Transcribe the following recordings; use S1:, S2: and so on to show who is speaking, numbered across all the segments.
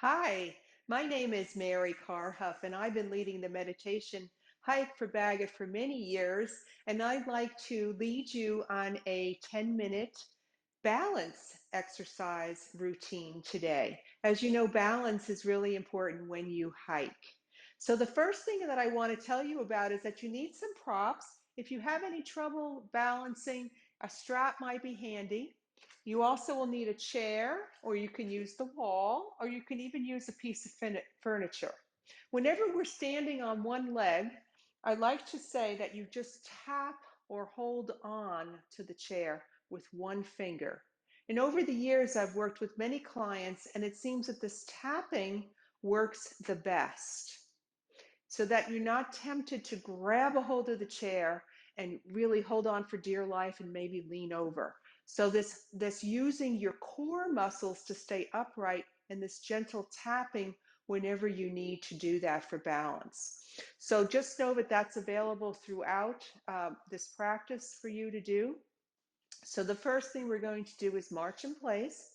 S1: Hi, my name is Mary Carhuff, and I've been leading the meditation hike for Bagot for many years. And I'd like to lead you on a 10-minute balance exercise routine today. As you know, balance is really important when you hike. So, the first thing that I want to tell you about is that you need some props. If you have any trouble balancing, a strap might be handy. You also will need a chair, or you can use the wall, or you can even use a piece of furniture. Whenever we're standing on one leg, I like to say that you just tap or hold on to the chair with one finger. And over the years, I've worked with many clients, and it seems that this tapping works the best so that you're not tempted to grab a hold of the chair and really hold on for dear life and maybe lean over. So this using your core muscles to stay upright and this gentle tapping whenever you need to do that for balance. So just know that that's available throughout this practice for you to do. So the first thing we're going to do is march in place.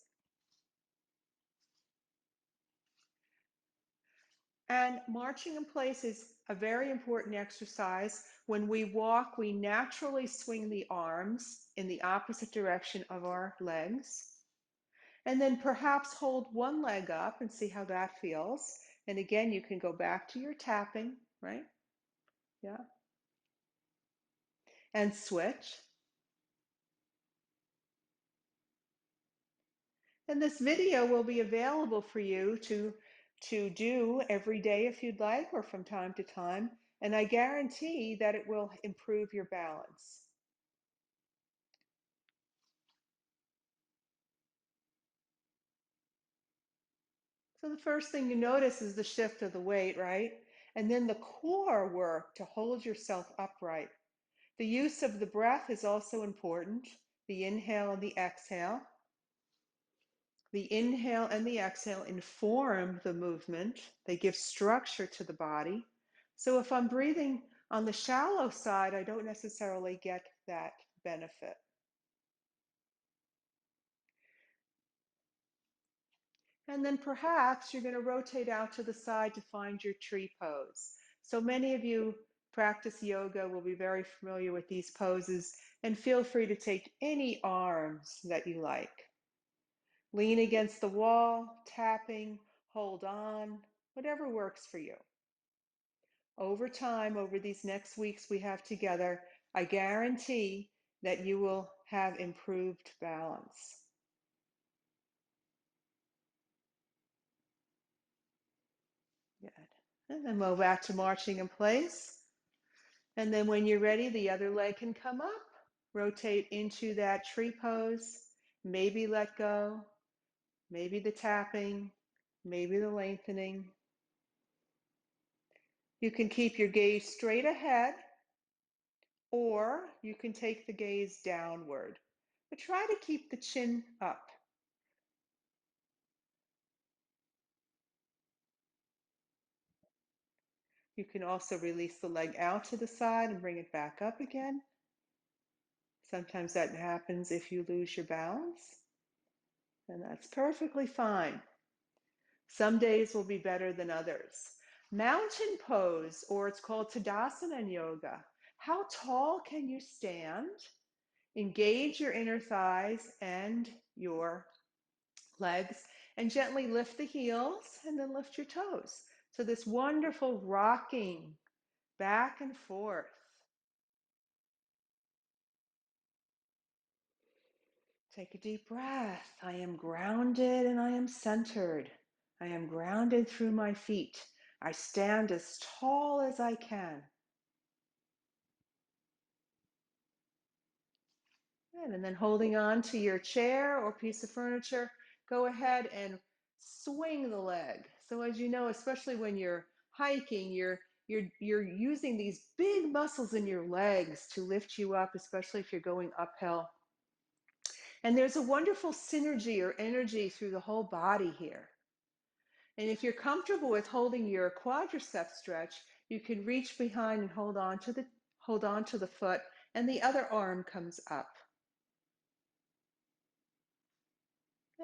S1: And marching in place is a very important exercise. When we walk, we naturally swing the arms in the opposite direction of our legs. And then perhaps hold one leg up and see how that feels. And again, you can go back to your tapping, right? Yeah. And switch. And this video will be available for you to do every day if you'd like, or from time to time. And I guarantee that it will improve your balance. So the first thing you notice is the shift of the weight, right? And then the core work to hold yourself upright. The use of the breath is also important. The inhale and the exhale. The inhale and the exhale inform the movement. They give structure to the body. So if I'm breathing on the shallow side, I don't necessarily get that benefit. And then perhaps you're going to rotate out to the side to find your tree pose. So many of you practice yoga will be very familiar with these poses, and feel free to take any arms that you like. Lean against the wall, tapping, hold on, whatever works for you. Over time, over these next weeks we have together, I guarantee that you will have improved balance. Good. And then move back to marching in place. And then when you're ready, the other leg can come up. Rotate into that tree pose. Maybe let go. Maybe the tapping. Maybe the lengthening. You can keep your gaze straight ahead, or you can take the gaze downward. But try to keep the chin up. You can also release the leg out to the side and bring it back up again. Sometimes that happens if you lose your balance, and that's perfectly fine. Some days will be better than others. Mountain pose, or it's called Tadasana in yoga. How tall can you stand? Engage your inner thighs and your legs, and gently lift the heels and then lift your toes. So this wonderful rocking back and forth. Take a deep breath. I am grounded and I am centered. I am grounded through my feet. I stand as tall as I can. Good. And then holding on to your chair or piece of furniture, go ahead and swing the leg. So as you know, especially when you're hiking, you're using these big muscles in your legs to lift you up, especially if you're going uphill. And there's a wonderful synergy or energy through the whole body here. And if you're comfortable with holding your quadricep stretch, you can reach behind and hold on to the foot, and the other arm comes up.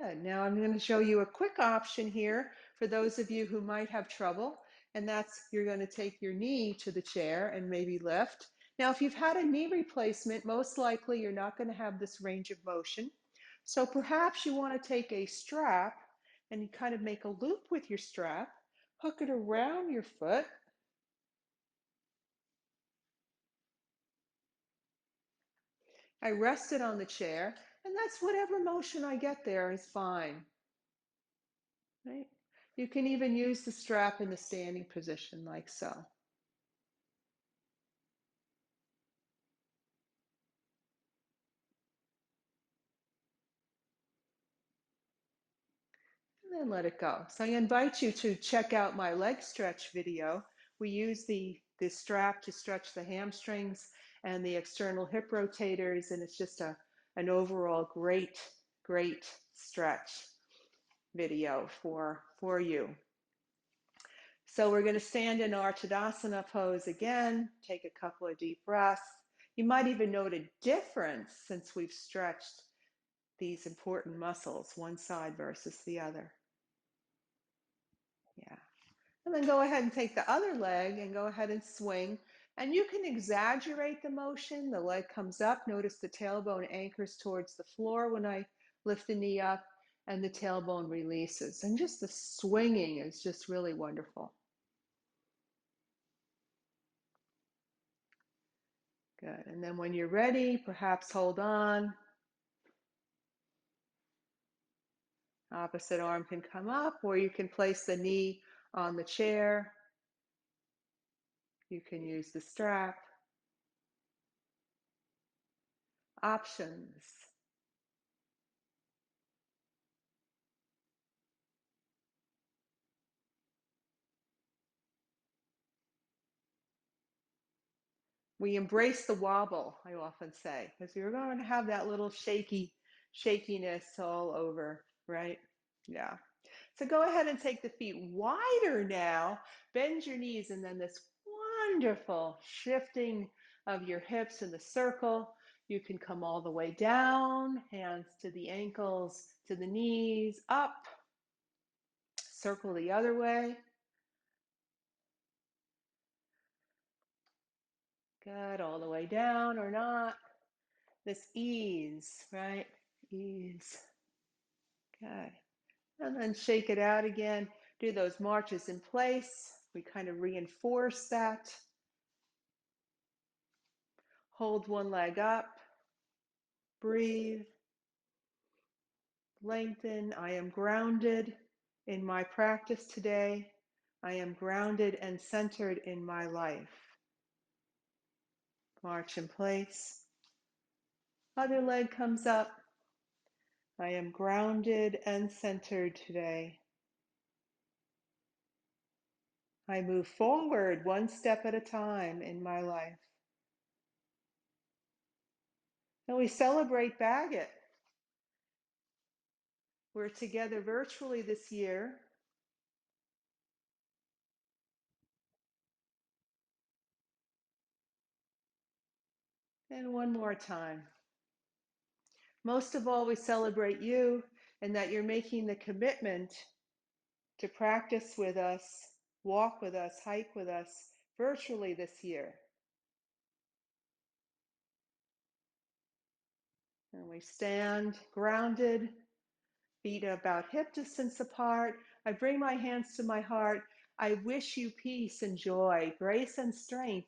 S1: Good. Now I'm going to show you a quick option here for those of you who might have trouble, and that's you're going to take your knee to the chair and maybe lift. Now, if you've had a knee replacement, most likely you're not going to have this range of motion. So perhaps you want to take a strap and you kind of make a loop with your strap, hook it around your foot. I rest it on the chair, and that's whatever motion I get there is fine. Right? You can even use the strap in the standing position like so. And then let it go. So I invite you to check out my leg stretch video. We use the strap to stretch the hamstrings and the external hip rotators, and it's just an overall great stretch video for you. So we're going to stand in our Tadasana pose again. Take a couple of deep breaths. You might even note a difference since we've stretched these important muscles, one side versus the other. Yeah. And then go ahead and take the other leg and go ahead and swing. And you can exaggerate the motion. The leg comes up. Notice the tailbone anchors towards the floor when I lift the knee up, and the tailbone releases. And just the swinging is just really wonderful. Good. And then when you're ready, perhaps hold on. Opposite arm can come up, or you can place the knee on the chair. You can use the strap. Options. We embrace the wobble, I often say, because you're going to have that little shakiness all over, right? Yeah. So go ahead and take the feet wider now. Bend your knees, and then this wonderful shifting of your hips in the circle. You can come all the way down, hands to the ankles, to the knees, up, circle the other way. Good, all the way down or not. This ease, right? Ease. Good. And then shake it out again. Do those marches in place. We kind of reinforce that. Hold one leg up. Breathe. Lengthen. I am grounded in my practice today. I am grounded and centered in my life. March in place. Other leg comes up. I am grounded and centered today. I move forward one step at a time in my life. And we celebrate Bagot. We're together virtually this year. And one more time. Most of all, we celebrate you and that you're making the commitment to practice with us, walk with us, hike with us virtually this year. And we stand grounded, feet about hip distance apart. I bring my hands to my heart. I wish you peace and joy, grace and strength